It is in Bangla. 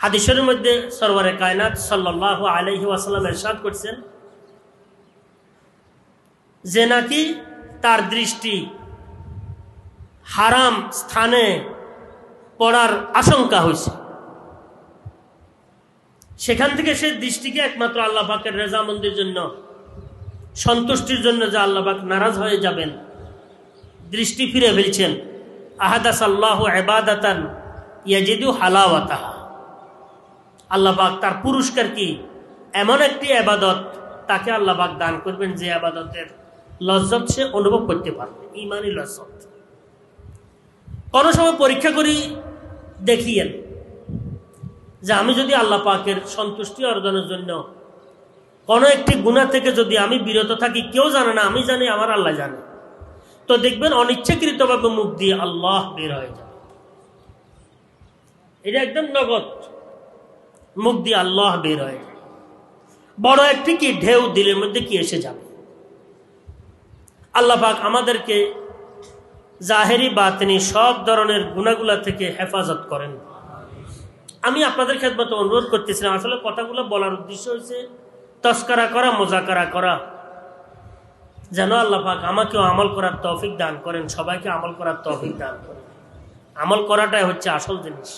হাদিসের মধ্যে সরওয়ারে কায়নাত সাল্লাল্লাহু আলাইহি ওয়াসাল্লাম ইরশাদ করছেন যে নাকি তার দৃষ্টি হারাম স্থানে পড়ার আশঙ্কা হয়েছে, সেখান থেকে সে দৃষ্টিকে একমাত্র আল্লাহ পাকের রেজামন্দির জন্য, সন্তুষ্টির জন্য, যে আল্লাহ পাক নারাজ হয়ে যাবেন, দৃষ্টি ফিরে ফেলছেন। আহাদাসাল্লাহু ইবাদাতান ইয়াজিদু হালাওয়াতাহা, আল্লাহ পাক তার পুরস্কার কি, এমন একটি ইবাদত তাকে আল্লাহ পাক দান করবেন যে ইবাদতের লজ্জত সে অনুভব করতে পারবে, ঈমানি লজ্জত। কোনো সময় পরীক্ষা করি দেখিয়েন যে আমি যদি আল্লাহ পাকের সন্তুষ্টি অর্জনের জন্য কোনো একটি গুনাহ থেকে যদি আমি বিরত থাকি, কেউ জানে না, আমি জানি, আমার আল্লাহ জানে, তো দেখবেন অনিচ্ছাকৃতভাবে মুখ দিয়ে আল্লাহ বের হয়ে যাবে। এটা একদম নগদ, মুখ দিয়ে আল্লাহ বের হয়ে যাবে। বড় একটি কি ঢেউ দিলের মধ্যে কি এসে যাবে। আল্লাহ পাক আমাদেরকে জাহেরি বাতিনি সব ধরনের গুনাহগুলা থেকে হেফাজত করেন। আমি আপনাদের খেদমতে অনুরোধ করতেছিলাম, আসলে কথাগুলো বলার উদ্দেশ্য হচ্ছে তস্করা করা, মুযাকারা করা, যেন আল্লাহ পাক আমাকেও আমল করার তৌফিক দান করেন, সবাইকে আমল করার তৌফিক দান করেন। আমল করাটাই হচ্ছে আসল জিনিস।